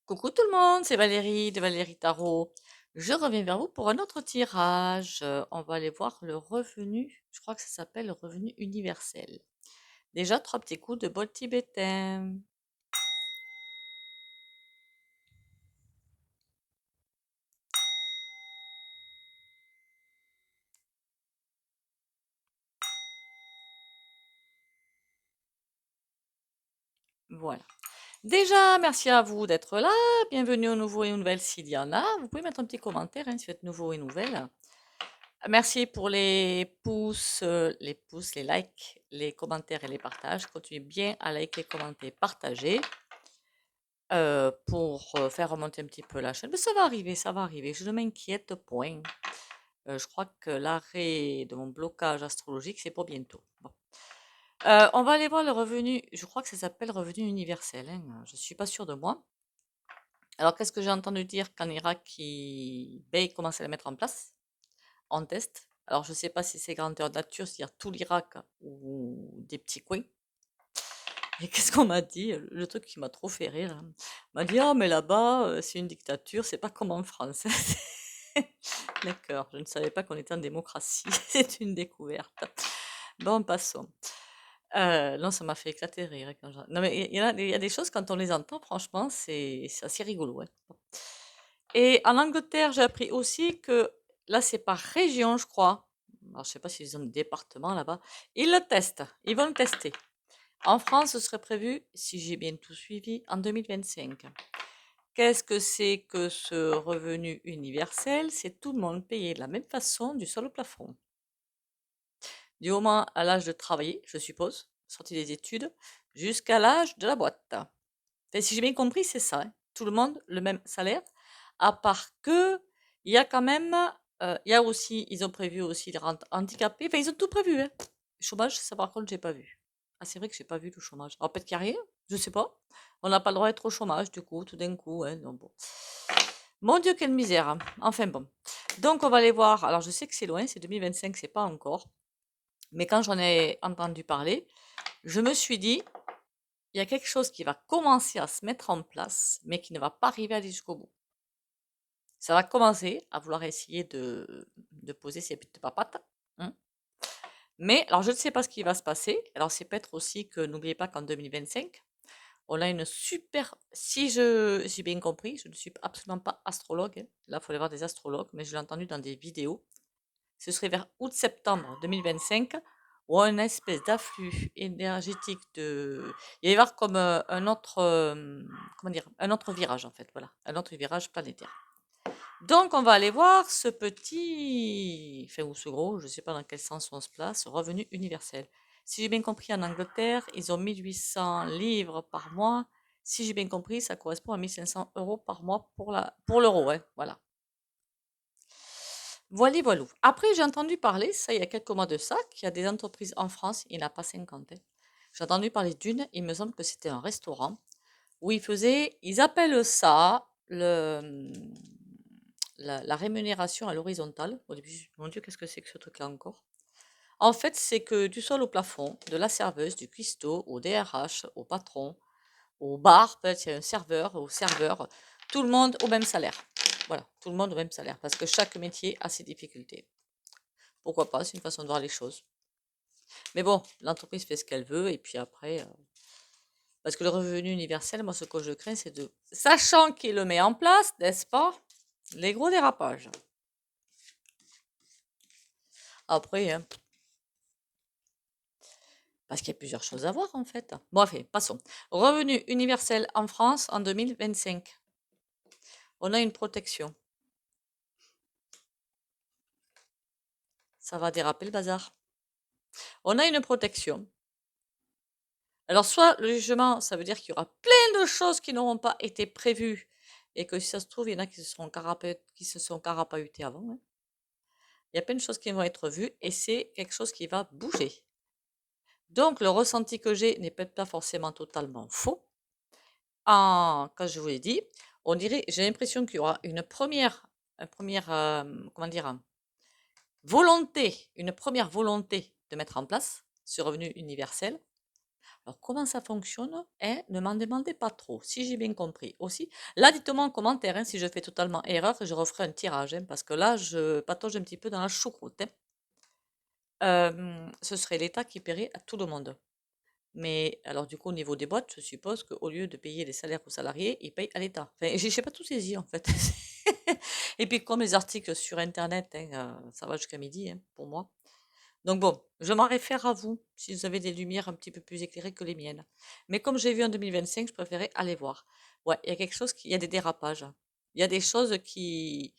Coucou tout le monde, c'est Valérie de Valérie Tarot. Je reviens vers vous pour un autre tirage. On va aller voir le revenu, je crois que ça s'appelle le revenu universel. Déjà, trois petits coups de bol tibétain. Voilà. Déjà, merci à vous d'être là. Bienvenue aux nouveaux et aux nouvelles s'il y en a. Vous pouvez mettre un petit commentaire si vous êtes nouveau et nouvelle. Merci pour les likes, les commentaires et les partages. Continuez bien à liker, commenter, partager. Pour faire remonter un petit peu la chaîne. Mais ça va arriver, ça va arriver. Je ne m'inquiète point. Je crois que l'arrêt de mon blocage astrologique, c'est pour bientôt. Bon. On va aller voir le revenu. Je crois que ça s'appelle revenu universel. Hein. Je suis pas sûre de moi. Alors, qu'est-ce que j'ai entendu dire qu'en Irak, ils commencent à le mettre en place, en test. Alors, je ne sais pas si c'est grandeur nature, c'est-à-dire tout l'Irak ou des petits coins. Et qu'est-ce qu'on m'a dit? Le truc qui m'a trop fait rire, hein. On m'a dit: «Ah mais là-bas, c'est une dictature, c'est pas comme en France». D'accord, je ne savais pas qu'on était en démocratie, c'est une découverte. Bon, passons. Non, ça m'a fait éclater de rire, hein, quand non mais il y a des choses quand on les entend, franchement, c'est assez rigolo, ouais. Bon. Et en Angleterre, j'ai appris aussi que là, c'est par région, je crois. Alors je sais pas s'ils ont des départements là-bas. Ils le testent, ils vont le tester. En France, ce serait prévu, si j'ai bien tout suivi, en 2025. Qu'est-ce que c'est que ce revenu universel? C'est tout le monde payé de la même façon, du sol au plafond. Du moment à l'âge de travailler, je suppose, sortie des études, jusqu'à l'âge de la boîte. Enfin, si j'ai bien compris, c'est ça, hein. Tout le monde le même salaire, à part que il y a quand même, il y a aussi, ils ont prévu aussi les rentes handicapées. Enfin, ils ont tout prévu, hein. Chômage, ça par contre, j'ai pas vu. Ah, c'est vrai que j'ai pas vu le chômage. Alors peut-être qu'il y a rien, je sais pas. On n'a pas le droit d'être au chômage, du coup, tout d'un coup, hein, donc bon. Mon Dieu, quelle misère, hein. Enfin bon. Donc on va aller voir. Alors je sais que c'est loin, c'est 2025, c'est pas encore. Mais quand j'en ai entendu parler, je me suis dit, il y a quelque chose qui va commencer à se mettre en place, mais qui ne va pas arriver à aller jusqu'au bout. Ça va commencer à vouloir essayer de poser ses petites papates, hein. Mais alors je ne sais pas ce qui va se passer. Alors c'est peut-être aussi que n'oubliez pas qu'en 2025, on a une super. Si j'ai bien compris, je ne suis absolument pas astrologue, hein. Là, il faut aller voir des astrologues, mais je l'ai entendu dans des vidéos. Ce serait vers août-septembre 2025 où un espèce d'afflux énergétique de. Il va y avoir comme un autre, comment dire, un autre virage en fait, voilà, un autre virage planétaire. Donc, on va aller voir ce petit, enfin, ou ce gros, je ne sais pas dans quel sens on se place, revenu universel. Si j'ai bien compris, en Angleterre, ils ont 1800 livres par mois. Si j'ai bien compris, ça correspond à 1500 euros par mois pour l'euro, hein, voilà. Voilà, voilà. Après, j'ai entendu parler, ça, il y a quelques mois de ça, qu'il y a des entreprises en France, il n'y en a pas 50, hein. J'ai entendu parler d'une, il me semble que c'était un restaurant, où ils appellent ça la rémunération à l'horizontale. Au début, mon Dieu, qu'est-ce que c'est que ce truc-là encore? En fait, c'est que du sol au plafond, de la serveuse, du cuistot, au DRH, au patron, au bar, peut-être il y a un serveur, au serveur, tout le monde au même salaire. Voilà, tout le monde au même salaire, parce que chaque métier a ses difficultés. Pourquoi pas, c'est une façon de voir les choses. Mais bon, l'entreprise fait ce qu'elle veut, et puis après, parce que le revenu universel, moi, ce que je crains, c'est de, sachant qu'il le met en place, n'est-ce pas, les gros dérapages. Après, hein, parce qu'il y a plusieurs choses à voir, en fait. Bon, enfin, passons. Revenu universel en France en 2025. On a une protection. Ça va déraper le bazar. On a une protection. Alors, soit le jugement, ça veut dire qu'il y aura plein de choses qui n'auront pas été prévues et que si ça se trouve, il y en a qui se sont carapahutés avant, hein. Il y a plein de choses qui vont être vues et c'est quelque chose qui va bouger. Donc, le ressenti que j'ai n'est peut-être pas forcément totalement faux. Quand je vous l'ai dit, on dirait, j'ai l'impression qu'il y aura comment dire, une première volonté de mettre en place ce revenu universel. Alors, comment ça fonctionne? Hein? Ne m'en demandez pas trop, si j'ai bien compris. Aussi, là, dites-moi en commentaire hein, si je fais totalement erreur, je referai un tirage, hein, parce que là, je patauge un petit peu dans la choucroute. Hein. Ce serait l'État qui paierait à tout le monde. Mais alors, du coup, au niveau des boîtes, je suppose qu'au lieu de payer les salaires aux salariés, ils payent à l'État. Enfin, je n'ai pas tout saisi, en fait. Et puis, comme les articles sur Internet, hein, ça va jusqu'à midi, hein, pour moi. Donc bon, je m'en réfère à vous, si vous avez des lumières un petit peu plus éclairées que les miennes. Mais comme j'ai vu en 2025, je préférais aller voir. Ouais, il y a quelque chose il y a des dérapages. Il y a des choses qui...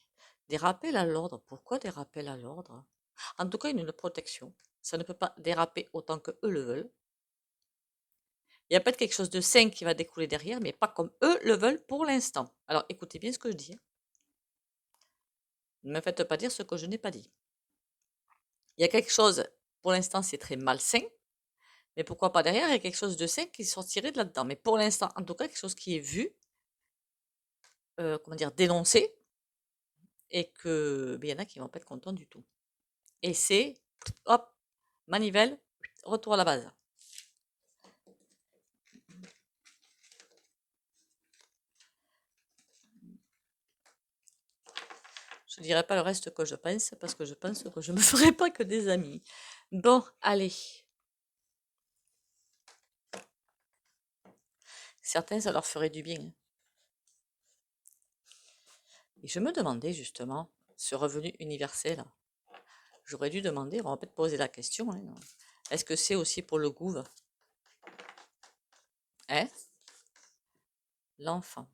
Des rappels à l'ordre. Pourquoi des rappels à l'ordre? En tout cas, une protection. Ça ne peut pas déraper autant que eux le veulent. Il y a peut-être quelque chose de sain qui va découler derrière, mais pas comme eux le veulent pour l'instant. Alors écoutez bien ce que je dis. Hein. Ne me faites pas dire ce que je n'ai pas dit. Il y a quelque chose, pour l'instant, c'est très malsain. Mais pourquoi pas derrière, il y a quelque chose de sain qui sortirait de là-dedans. Mais pour l'instant, en tout cas, quelque chose qui est vu, comment dire, dénoncé, et que il y en a qui vont pas être contents du tout. Et c'est, hop, manivelle, retour à la base. Je dirai pas le reste que je pense, parce que je pense que je me ferai pas que des amis. Bon, allez. Certains, ça leur ferait du bien. Hein. Et je me demandais justement, ce revenu universel, j'aurais dû demander, on va peut-être poser la question, hein, est-ce que c'est aussi pour le gouv? Hein? L'enfant.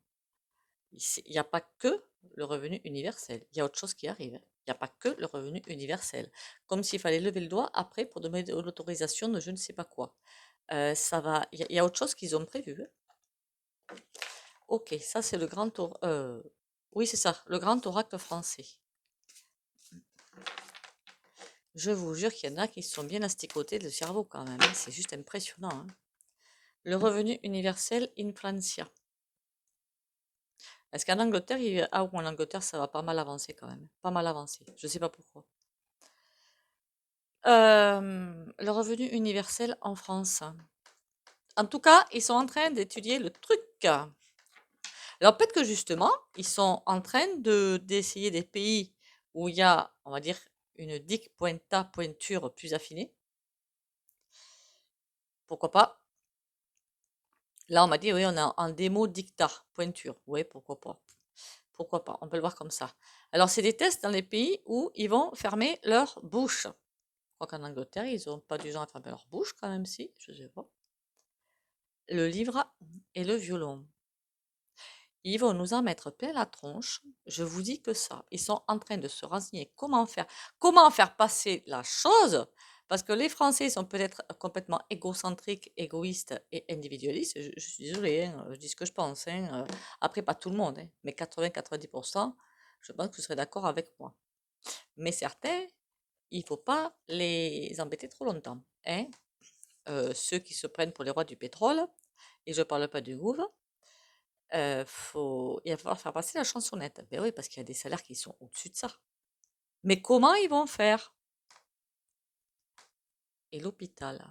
Il n'y a pas que le revenu universel. Il y a autre chose qui arrive. Il n'y a pas que le revenu universel. Comme s'il fallait lever le doigt après pour demander l'autorisation de je ne sais pas quoi. Ça va. Il y a autre chose qu'ils ont prévu. Hein. Ok, ça c'est le grand tour. Oui, c'est ça, le grand oracle français. Je vous jure qu'il y en a qui sont bien asticotés de cerveau quand même. Hein. C'est juste impressionnant. Hein. Le revenu universel in Francia. Est-ce qu'en Angleterre, ah, ou en Angleterre, ça va pas mal avancer quand même. Pas mal avancé. Je ne sais pas pourquoi. Le revenu universel en France. En tout cas, ils sont en train d'étudier le truc. Alors peut-être que justement, ils sont en train d'essayer des pays où il y a, on va dire, une pointure plus affinée. Pourquoi pas? Là, on m'a dit, oui, on a en démo dictat, pointure. Oui, pourquoi pas? Pourquoi pas? On peut le voir comme ça. Alors, c'est des tests dans les pays où ils vont fermer leur bouche. Je crois qu'en Angleterre, ils n'ont pas du genre à fermer leur bouche, quand même, si, je sais pas. Le livre et le violon. Ils vont nous en mettre plein la tronche. Je vous dis que ça. Ils sont en train de se renseigner comment faire passer la chose. Parce que les Français sont peut-être complètement égocentriques, égoïstes et individualistes. Je suis désolée, hein, je dis ce que je pense. Hein. Après, pas tout le monde, hein, mais 80-90%, je pense que vous serez d'accord avec moi. Mais certains, il ne faut pas les embêter trop longtemps. Hein. Ceux qui se prennent pour les rois du pétrole, et je ne parle pas du Gouv, il va falloir faire passer la chansonnette. Ben oui, parce qu'il y a des salaires qui sont au-dessus de ça. Mais comment ils vont faire? Et l'hôpital?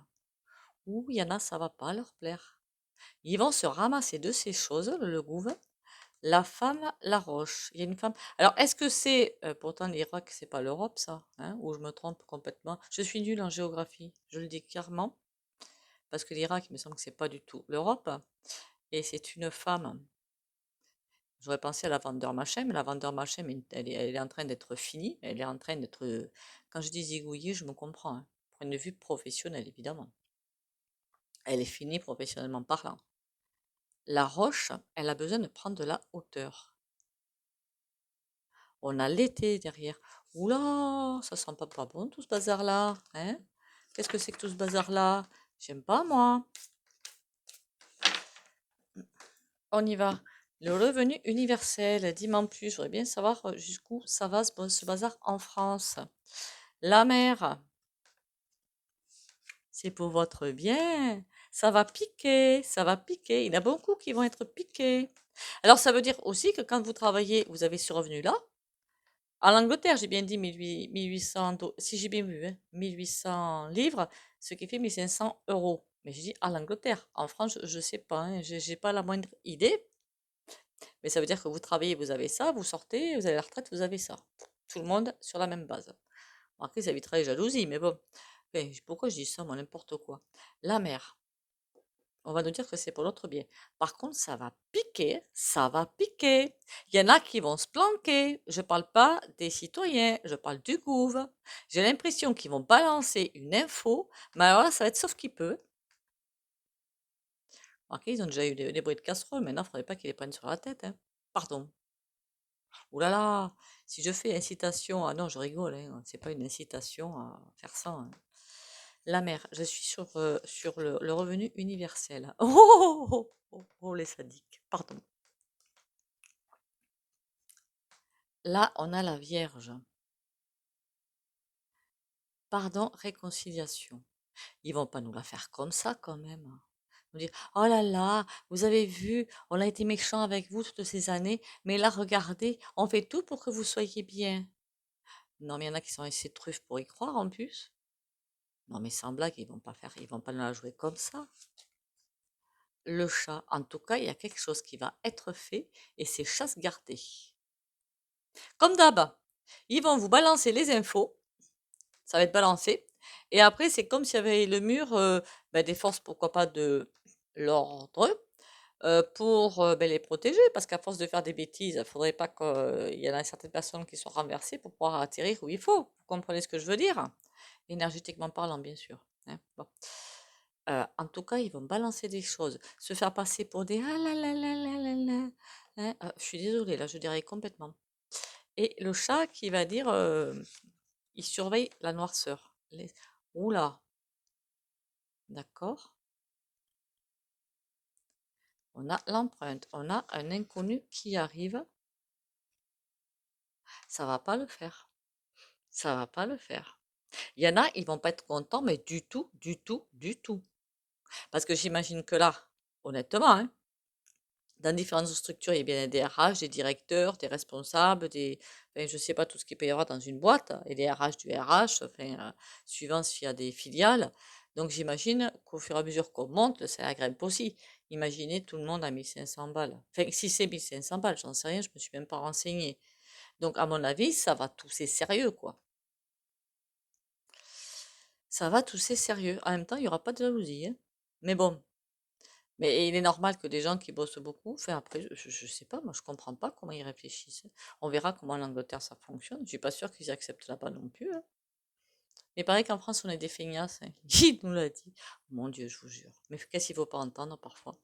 Ouh, il y en a, ça va pas leur plaire. Ils vont se ramasser de ces choses, le Gouv. La femme, la roche. Il y a une femme. Alors, est-ce que c'est. Pourtant, l'Irak, c'est pas l'Europe, ça, hein, ou je me trompe complètement? Je suis nulle en géographie, je le dis clairement. Parce que l'Irak, il me semble que c'est pas du tout l'Europe. Et c'est une femme. J'aurais pensé à la vendeur machin, mais la vendeur machin, elle est en train d'être finie. Elle est en train d'être. Quand je dis zigouillée, je me comprends. Hein, point de vue professionnel, évidemment. Elle est finie professionnellement parlant. La roche, elle a besoin de prendre de la hauteur. On a l'été derrière. Oula, ça sent pas bon tout ce bazar-là. Hein? Qu'est-ce que c'est que tout ce bazar-là? J'aime pas, moi. On y va. Le revenu universel, dis-moi en plus, je voudrais bien savoir jusqu'où ça va ce bazar en France. La mer, c'est pour votre bien. Ça va piquer, ça va piquer. Il y en a beaucoup qui vont être piqués. Alors, ça veut dire aussi que quand vous travaillez, vous avez ce revenu-là. En Angleterre, j'ai bien dit 1800, si j'ai bien vu, hein, 1800 livres, ce qui fait 1500 euros. Mais j'ai dit à l'Angleterre. En France, je sais pas, hein, j'ai pas la moindre idée. Mais ça veut dire que vous travaillez, vous avez ça, vous sortez, vous avez la retraite, vous avez ça. Tout le monde sur la même base. Après, ça éviterait les jalousies, mais bon. Enfin, pourquoi je dis ça, moi, n'importe quoi. La mère, on va nous dire que c'est pour notre bien. Par contre, ça va piquer, ça va piquer. Il y en a qui vont se planquer. Je parle pas des citoyens, je parle du gouv. J'ai l'impression qu'ils vont balancer une info, mais alors là, ça va être sauf qui peut. Ok, ils ont déjà eu des bruits de casserole, maintenant, il faudrait pas qu'ils les prennent sur la tête, hein. Pardon. Ouh là là, si je fais incitation, ah non, je rigole, hein, c'est pas une incitation à faire ça, hein. La mère, je suis sur le revenu universel. Oh, oh, oh, oh, oh, les sadiques, pardon. Là, on a la Vierge. Pardon, réconciliation. Ils vont pas nous la faire comme ça quand même. Nous dire, oh là là, vous avez vu, on a été méchant avec vous toutes ces années, mais là, regardez, on fait tout pour que vous soyez bien. Non, mais il y en a qui sont assez truffes pour y croire en plus. Non, mais sans blague, ils vont pas nous la jouer comme ça. Le chat, en tout cas, il y a quelque chose qui va être fait et c'est chasse gardée. Comme d'hab, ils vont vous balancer les infos, ça va être balancé. Et après, c'est comme s'il y avait le mur des forces, pourquoi pas, de l'ordre, pour les protéger. Parce qu'à force de faire des bêtises, il ne faudrait pas qu'il y en ait certaines personnes qui soient renversées pour pouvoir atterrir où il faut. Vous comprenez ce que je veux dire? Énergétiquement parlant, bien sûr, hein. Bon. En tout cas, ils vont balancer des choses, se faire passer pour des ah là là là là là là, hein. Je suis désolée, là, je dirais complètement. Et le chat qui va dire, il surveille la noirceur. Oula, d'accord. On a l'empreinte, on a un inconnu qui arrive. Ça va pas le faire. Ça va pas le faire. Il y en a, ils vont pas être contents, mais du tout, du tout, du tout. Parce que j'imagine que là, honnêtement, hein, dans différentes structures, il y a bien des RH, des directeurs, des responsables, enfin, je ne sais pas tout ce qu'il peut y avoir dans une boîte, et des RH du RH, enfin, suivant s'il y a des filiales. Donc j'imagine qu'au fur et à mesure qu'on monte, ça grimpe aussi. Imaginez tout le monde à 1500 balles. Enfin, si c'est 1500 balles, j'en sais rien, je me suis même pas renseignée. Donc à mon avis, ça va tousser sérieux, quoi. Ça va tousser sérieux. En même temps, il n'y aura pas de jalousie, hein. Mais bon, mais il est normal que des gens qui bossent beaucoup, enfin après, je sais pas, moi je comprends pas comment ils réfléchissent. On verra comment en Angleterre ça fonctionne. Je suis pas sûre qu'ils acceptent là-bas non plus, hein. Mais pareil qu'en France, on est des feignasses, hein. Qui nous l'a dit? Mon Dieu, je vous jure. Mais qu'est-ce qu'il faut pas entendre parfois?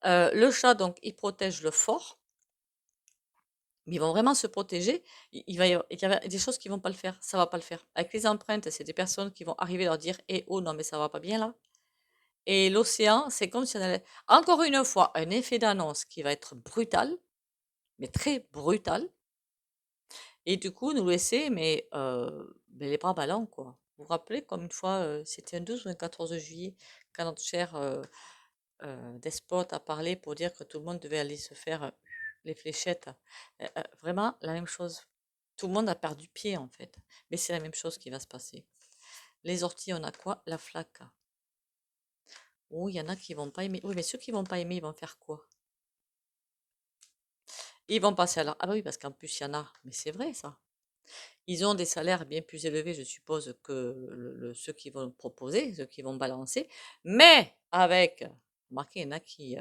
Le chat, donc, il protège le fort, mais ils vont vraiment se protéger. Il y a des choses qui vont pas le faire. Ça va pas le faire. Avec les empreintes, c'est des personnes qui vont arriver à leur dire, eh oh, non, mais ça va pas bien là. Et l'océan, c'est comme si on allait, encore une fois, un effet d'annonce qui va être brutal, mais très brutal. Et du coup, nous laisser, mais les bras ballants, quoi. Vous vous rappelez, comme une fois, c'était un 12 ou un 14 juillet, quand notre cher despote a parlé pour dire que tout le monde devait aller se faire les fléchettes. Vraiment, la même chose. Tout le monde a perdu pied, en fait. Mais c'est la même chose qui va se passer. Les orties, on a quoi? La flaque. Oh, il y en a qui vont pas aimer. Oui, mais ceux qui vont pas aimer, ils vont faire quoi? Ils vont passer à la... Ah bah oui, parce qu'en plus, il y en a. Mais c'est vrai, ça. Ils ont des salaires bien plus élevés, je suppose, que ceux qui vont proposer, ceux qui vont balancer. Mais avec, remarquez, il y en a qui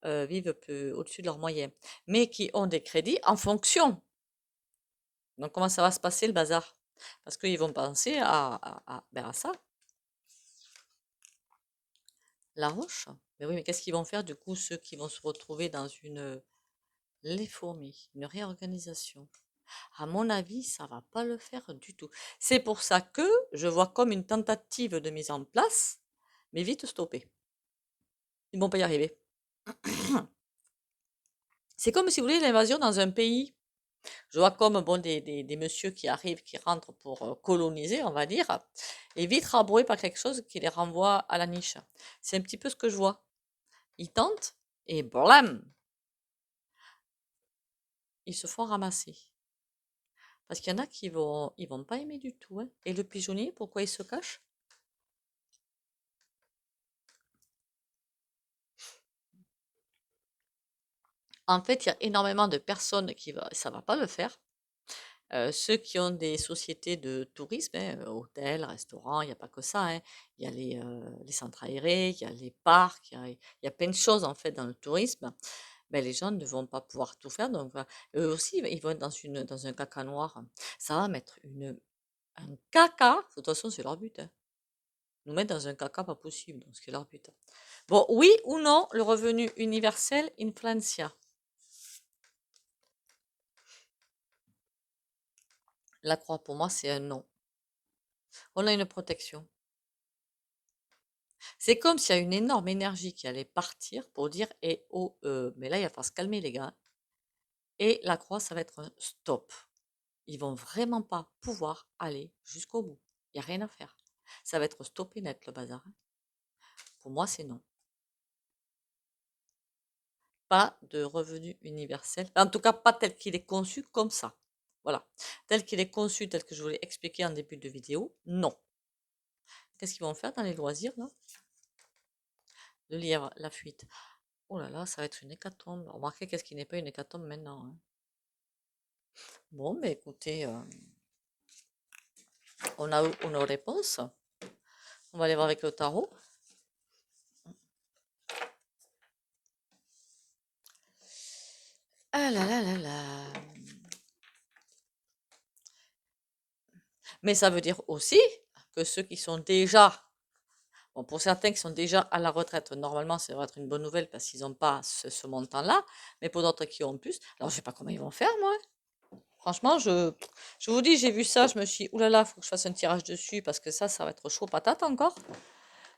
vivent peu au-dessus de leurs moyens, mais qui ont des crédits en fonction. Donc, comment ça va se passer le bazar? Parce qu'ils vont penser à ça, la roche. Mais oui, mais qu'est-ce qu'ils vont faire du coup, ceux qui vont se retrouver dans les fourmis, une réorganisation? À mon avis, ça va pas le faire du tout. C'est pour ça que je vois comme une tentative de mise en place, mais vite stoppée. Ils vont pas y arriver. C'est comme si vous voulez l'invasion dans un pays. Je vois comme bon, des messieurs qui arrivent, qui rentrent pour coloniser, on va dire, et vite rabroués par quelque chose qui les renvoie à la niche. C'est un petit peu ce que je vois. Ils tentent et blam, ils se font ramasser. Parce qu'il y en a ils vont pas aimer du tout, hein. Et le pigeonnier, pourquoi il se cache? En fait, il y a énormément de personnes ça va pas le faire. Ceux qui ont des sociétés de tourisme, hein, hôtels, restaurants, il y a pas que ça, hein. Il y a les centres aérés, il y a les parcs, il y a plein de choses en fait dans le tourisme. Ben, les gens ne vont pas pouvoir tout faire, donc eux aussi, ils vont être dans un caca noir. Ça va mettre un caca, de toute façon, c'est leur but, hein. Nous mettre dans un caca pas possible, donc c'est leur but. Bon, oui ou non, le revenu universel influencia? La croix, pour moi, c'est un non. On a une protection. C'est comme s'il y a une énorme énergie qui allait partir pour dire, eh oh, mais là, il va falloir se calmer, les gars. Et la croix, ça va être un stop. Ils vont vraiment pas pouvoir aller jusqu'au bout. Il n'y a rien à faire. Ça va être stoppé net, le bazar, hein. Pour moi, c'est non. Pas de revenu universel. En tout cas, pas tel qu'il est conçu comme ça. Voilà. Tel qu'il est conçu, tel que je vous l'ai expliqué en début de vidéo, non. Qu'est-ce qu'ils vont faire dans les loisirs, là? Le lièvre, la fuite. Oh là là, ça va être une hécatombe. Remarquez, qu'est-ce qui n'est pas une hécatombe maintenant, hein. Bon, mais écoutez, on a nos réponses. On va aller voir avec le tarot. Ah là là là là. Mais ça veut dire aussi que ceux qui sont déjà, bon, pour certains qui sont déjà à la retraite, normalement, ça va être une bonne nouvelle parce qu'ils n'ont pas ce montant-là, mais pour d'autres qui ont plus, alors je sais pas comment ils vont faire, moi. Franchement, je vous dis, j'ai vu ça, je me suis dit, oulala, faut que je fasse un tirage dessus parce que ça va être chaud patate encore.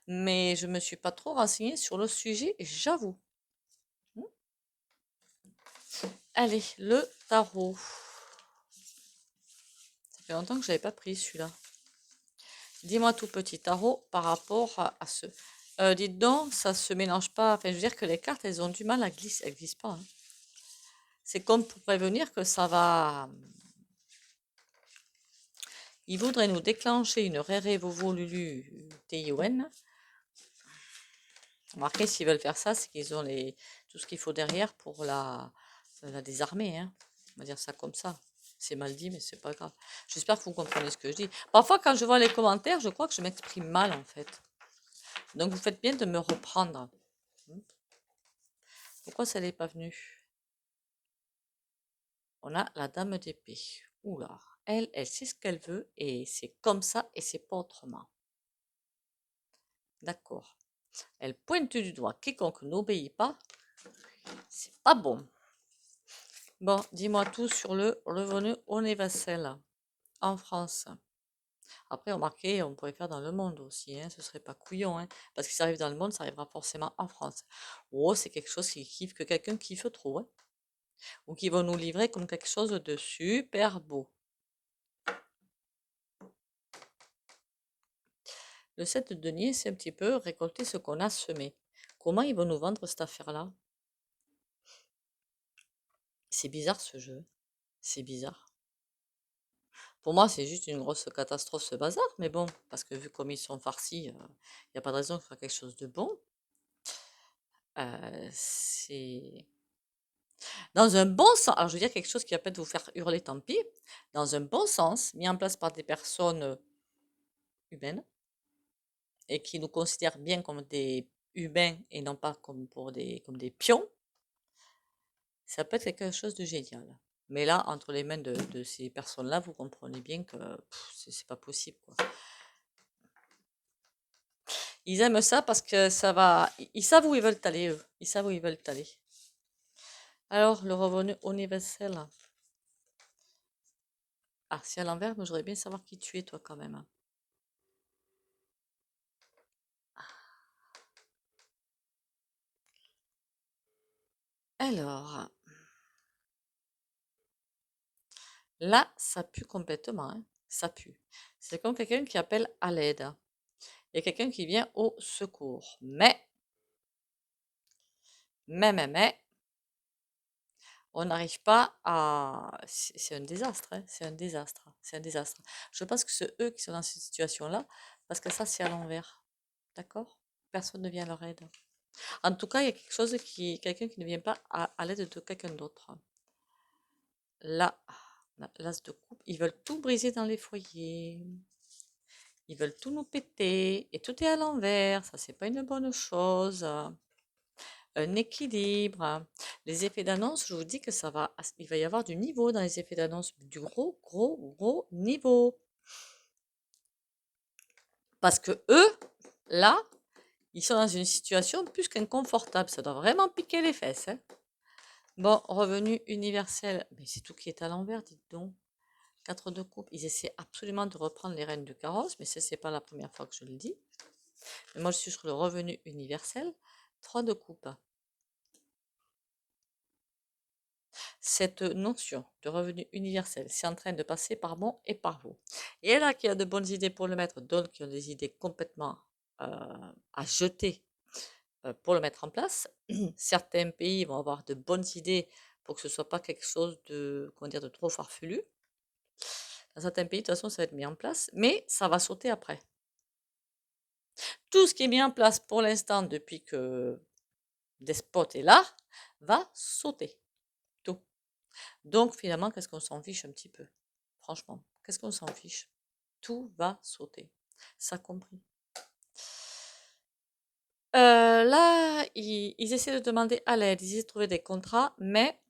Mais je me suis pas trop renseignée sur le sujet, j'avoue. Allez, le tarot. Ça fait longtemps que je n'avais pas pris celui-là. Dis-moi tout petit tarot par rapport à ce. Dites donc, ça se mélange pas. Enfin, je veux dire que les cartes, elles ont du mal à glisser. Elles glissent pas, hein. C'est comme pour prévenir que ça va. Ils voudraient nous déclencher une Réré Vovo Lulu TION. Remarquez, s'ils veulent faire ça, c'est qu'ils ont tout ce qu'il faut derrière pour la désarmer, hein. On va dire ça comme ça. C'est mal dit, mais c'est pas grave. J'espère que vous comprenez ce que je dis. Parfois, quand je vois les commentaires, je crois que je m'exprime mal, en fait. Donc, vous faites bien de me reprendre. Pourquoi ça n'est pas venu? On a la dame d'épée. Oula, elle sait ce qu'elle veut et c'est comme ça et c'est pas autrement. D'accord. Elle pointe du doigt quiconque n'obéit pas. C'est pas bon. Bon, dis-moi tout sur le revenu universel en France. Après, remarquez, on pourrait faire dans le monde aussi, hein, ce serait pas couillon, hein, parce que ça arrive dans le monde, ça arrivera forcément en France. Oh, c'est quelque chose que quelqu'un kiffe trop, hein, ou qui va nous livrer comme quelque chose de super beau. Le 7 de denier, c'est un petit peu récolter ce qu'on a semé. Comment ils vont nous vendre cette affaire-là? C'est bizarre ce jeu. C'est bizarre. Pour moi, c'est juste une grosse catastrophe ce bazar, mais bon, parce que vu comme ils sont farcis, il n'y a pas de raison de faire quelque chose de bon. C'est dans un bon sens. Alors, je veux dire quelque chose qui va peut-être vous faire hurler, tant pis. Dans un bon sens, mis en place par des personnes humaines et qui nous considèrent bien comme des humains et non pas comme des pions. Ça peut être quelque chose de génial. Mais là, entre les mains de ces personnes-là, vous comprenez bien que c'est pas possible, quoi. Ils aiment ça parce que ça va. Ils savent où ils veulent aller, eux. Ils savent où ils veulent aller. Alors, le revenu universel. Ah, c'est à l'envers, mais j'aurais bien savoir qui tu es, toi, quand même, hein. Alors, là, ça pue complètement, hein. Ça pue. C'est comme quelqu'un qui appelle à l'aide. Il y a quelqu'un qui vient au secours. Mais, on n'arrive pas à. C'est un désastre, hein. C'est un désastre. C'est un désastre. Je pense que c'est eux qui sont dans cette situation-là, parce que ça, c'est à l'envers. D'accord? Personne ne vient à leur aide. En tout cas, il y a quelque chose quelqu'un qui ne vient pas à l'aide de quelqu'un d'autre. Là, l'as de coupe, ils veulent tout briser dans les foyers. Ils veulent tout nous péter et tout est à l'envers. Ça, c'est pas une bonne chose. Un équilibre. Les effets d'annonce, je vous dis que il va y avoir du niveau dans les effets d'annonce, du gros, gros, gros niveau. Parce que eux, là, ils sont dans une situation plus qu'inconfortable. Ça doit vraiment piquer les fesses, hein. Bon, revenu universel. Mais c'est tout qui est à l'envers, dites donc. 4 de coupe. Ils essaient absolument de reprendre les rênes du carrosse, mais ça, c'est pas la première fois que je le dis. Mais moi, je suis sur le revenu universel. 3 de coupe. Cette notion de revenu universel, c'est en train de passer par moi et par vous. Et là, qui a de bonnes idées pour le mettre, d'autres qui ont des idées complètement à jeter pour le mettre en place. Certains pays vont avoir de bonnes idées pour que ce soit pas quelque chose de, comment dire, de trop farfelu. Dans certains pays, de toute façon, ça va être mis en place, mais ça va sauter après. Tout ce qui est mis en place pour l'instant depuis que Despot est là, va sauter. Tout. Donc finalement, qu'est-ce qu'on s'en fiche un petit peu? Franchement, qu'est-ce qu'on s'en fiche? Tout va sauter. Ça compris. Là, ils essaient de demander à l'aide, ils essaient de trouver des contrats, mais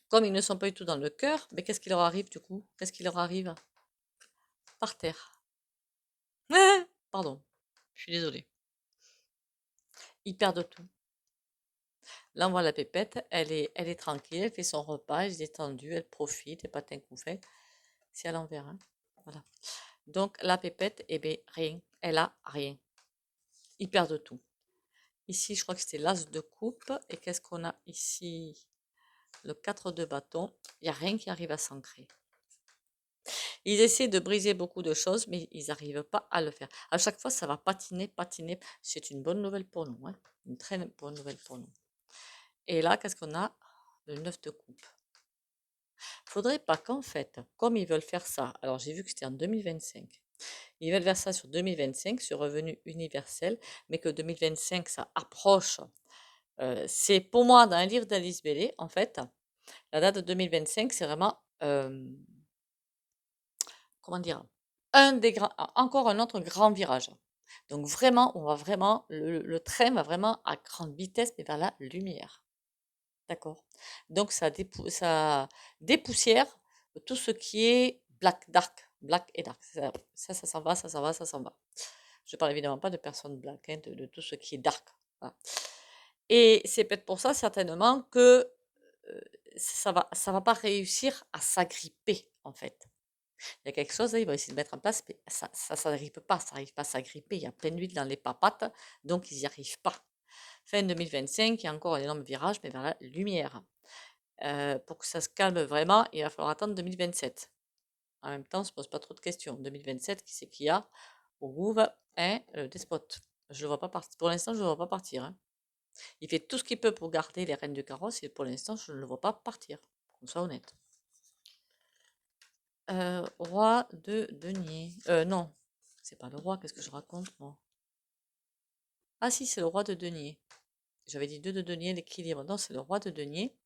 comme ils ne sont pas du tout dans le cœur, mais qu'est-ce qui leur arrive du coup? Qu'est-ce qui leur arrive? Par terre. Pardon, je suis désolée. Ils perdent tout. Là, on voit la pépette, elle est tranquille, elle fait son repas, elle est détendue, elle profite, et patin qu'on fait. C'est à l'envers, hein. Voilà. Donc, la pépette, eh bien, rien. Elle a rien. Ils perdent tout. Ici, je crois que c'était l'as de coupe. Et qu'est-ce qu'on a ici? Le 4 de bâton. Il n'y a rien qui arrive à s'ancrer. Ils essaient de briser beaucoup de choses, mais ils n'arrivent pas à le faire. À chaque fois, ça va patiner, patiner. C'est une bonne nouvelle pour nous, hein. Une très bonne nouvelle pour nous. Et là, qu'est-ce qu'on a? Le 9 de coupe. Faudrait pas qu'en fait, comme ils veulent faire ça, alors j'ai vu que c'était en 2025, ils veulent faire ça sur 2025, sur revenu universel, mais que 2025, ça approche. C'est pour moi, dans un livre d'Alice Bellé, en fait, la date de 2025, c'est vraiment, comment dire, encore un autre grand virage. Donc vraiment, on va vraiment, le train va vraiment à grande vitesse, mais vers la lumière. D'accord? Donc ça dépoussière tout ce qui est black et dark. Ça s'en va, ça s'en va, ça s'en va. Je parle évidemment pas de personnes black, hein, de tout ce qui est dark. Voilà. Et c'est peut-être pour ça certainement que ça va pas réussir à s'agripper en fait. Il y a quelque chose, là, ils vont essayer de mettre en place, mais ça s'agrippe pas, ça n'arrive pas à s'agripper. Il y a plein d'huile dans les papates, donc ils n'y arrivent pas. Fin 2025, il y a encore un énorme virage, mais vers la lumière. Pour que ça se calme vraiment, il va falloir attendre 2027. En même temps, on ne se pose pas trop de questions. 2027, qui c'est qu'il y a au Louvre? Hein, le despote. Je le vois pas partir. Pour l'instant, je ne le vois pas partir, hein. Il fait tout ce qu'il peut pour garder les rênes du carrosse et pour l'instant, je ne le vois pas partir. Qu'on soit honnête. Roi de denier. Non, c'est pas le roi, qu'est-ce que je raconte, moi? Ah si, c'est le roi de denier. J'avais dit 2 de denier, l'équilibre. Non, c'est le roi de denier.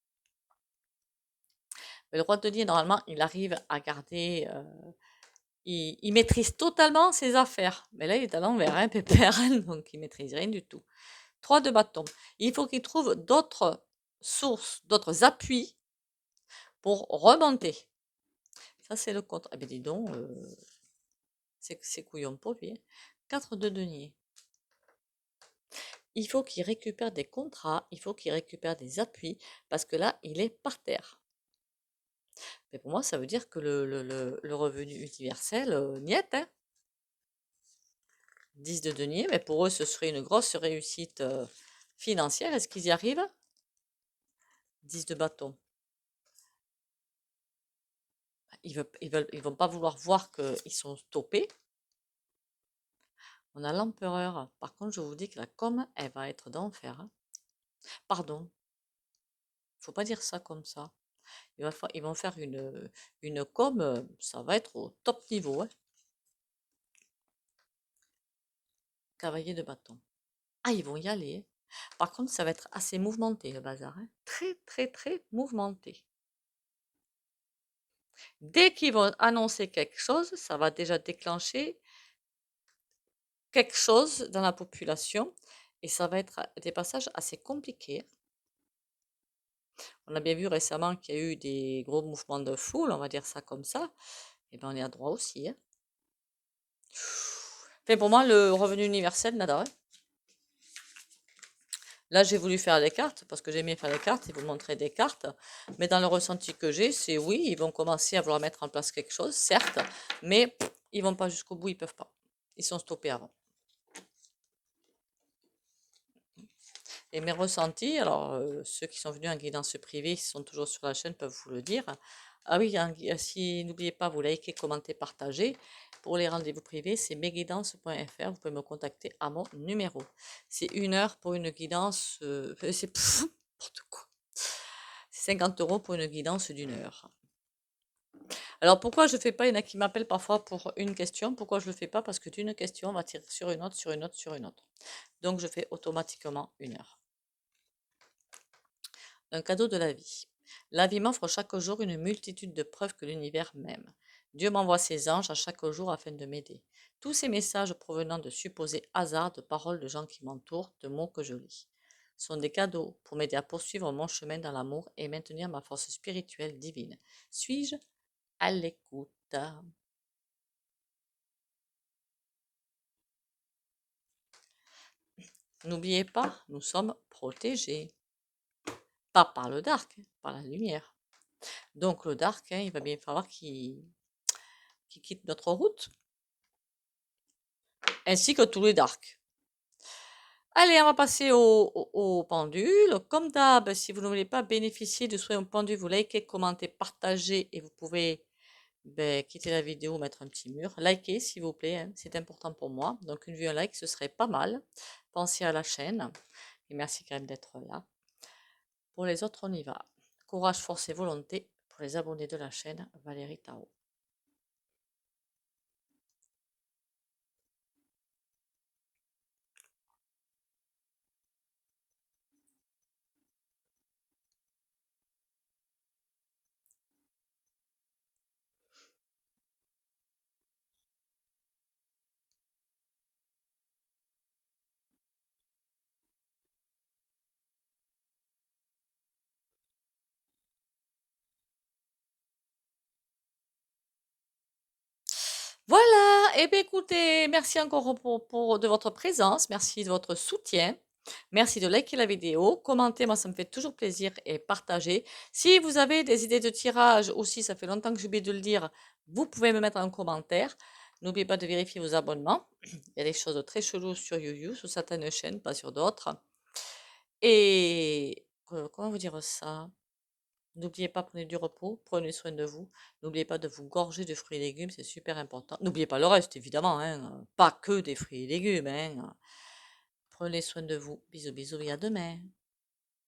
Mais le roi de denier, normalement, il arrive à garder. Il maîtrise totalement ses affaires. Mais là, il est à l'envers, hein, pépère. Donc, il maîtrise rien du tout. 3 de bâton. Il faut qu'il trouve d'autres sources, d'autres appuis pour remonter. Ça, c'est le contre. Eh bien, dis donc, c'est couillon pour lui, hein. 4 de denier. Il faut qu'il récupère des contrats, il faut qu'il récupère des appuis, parce que là, il est par terre. Mais pour moi, ça veut dire que le revenu universel, niet, hein. 10 de denier, mais pour eux, ce serait une grosse réussite financière. Est-ce qu'ils y arrivent? 10 de bâton. Ils vont pas vouloir voir qu'ils sont stoppés. On a l'empereur. Par contre, je vous dis que la com, elle va être d'enfer, hein. Pardon, faut pas dire ça comme ça. Ils vont faire une com, ça va être au top niveau, hein. Cavalier de bâton. Ah, ils vont y aller, hein. Par contre, ça va être assez mouvementé le bazar, hein. Très, très, très mouvementé. Dès qu'ils vont annoncer quelque chose, ça va déjà déclencher quelque chose dans la population et ça va être des passages assez compliqués. On a bien vu récemment qu'il y a eu des gros mouvements de foule, on va dire ça comme ça. Et ben on est à droit aussi, hein. Enfin, pour moi, le revenu universel, nada, hein. Là, j'ai voulu faire des cartes parce que j'aimais faire des cartes et vous montrer des cartes. Mais dans le ressenti que j'ai, c'est oui, ils vont commencer à vouloir mettre en place quelque chose, certes, mais ils vont pas jusqu'au bout, ils peuvent pas. Ils sont stoppés avant. Et mes ressentis, alors ceux qui sont venus en guidance privée, qui sont toujours sur la chaîne, peuvent vous le dire. Ah oui, si n'oubliez pas, vous likez, commentez, partagez. Pour les rendez-vous privés, c'est mesguidances.fr. Vous pouvez me contacter à mon numéro. C'est 1 heure pour une guidance. C'est n'importe quoi. C'est 50 € pour une guidance d'1 heure. Alors pourquoi je ne fais pas? Il y en a qui m'appellent parfois pour une question. Pourquoi je ne le fais pas? Parce que d'une question, on va tirer sur une autre, sur une autre, sur une autre. Donc je fais automatiquement 1 heure. Un cadeau de la vie. La vie m'offre chaque jour une multitude de preuves que l'univers m'aime. Dieu m'envoie ses anges à chaque jour afin de m'aider. Tous ces messages provenant de supposés hasards de paroles de gens qui m'entourent, de mots que je lis, sont des cadeaux pour m'aider à poursuivre mon chemin dans l'amour et maintenir ma force spirituelle divine. Suis-je à l'écoute? N'oubliez pas, nous sommes protégés. Pas par le dark, par la lumière. Donc le dark, il va bien falloir qu'il quitte notre route, ainsi que tous les darks. Allez, on va passer au pendule. Comme d'hab, si vous ne voulez pas bénéficier de soins au pendule, vous likez, commentez, partagez et vous pouvez quitter la vidéo, mettre un petit mur. Likez, s'il vous plaît, hein, c'est important pour moi. Donc, une vue, un like, ce serait pas mal. Pensez à la chaîne. Et merci quand même d'être là. Pour les autres, on y va. Courage, force et volonté. Pour les abonnés de la chaîne, Valérie Tao. Voilà, et bien écoutez, merci encore de votre présence, merci de votre soutien, merci de liker la vidéo, commenter, moi ça me fait toujours plaisir, et partager. Si vous avez des idées de tirage aussi, ça fait longtemps que j'ai oublié de le dire, vous pouvez me mettre en commentaire. N'oubliez pas de vérifier vos abonnements, il y a des choses très cheloues sur YouTube, sur certaines chaînes, pas sur d'autres. Et comment vous dire ça? N'oubliez pas, prenez du repos, prenez soin de vous. N'oubliez pas de vous gorger de fruits et légumes, c'est super important. N'oubliez pas le reste, évidemment, hein, pas que des fruits et légumes, hein. Prenez soin de vous. Bisous, bisous et à demain.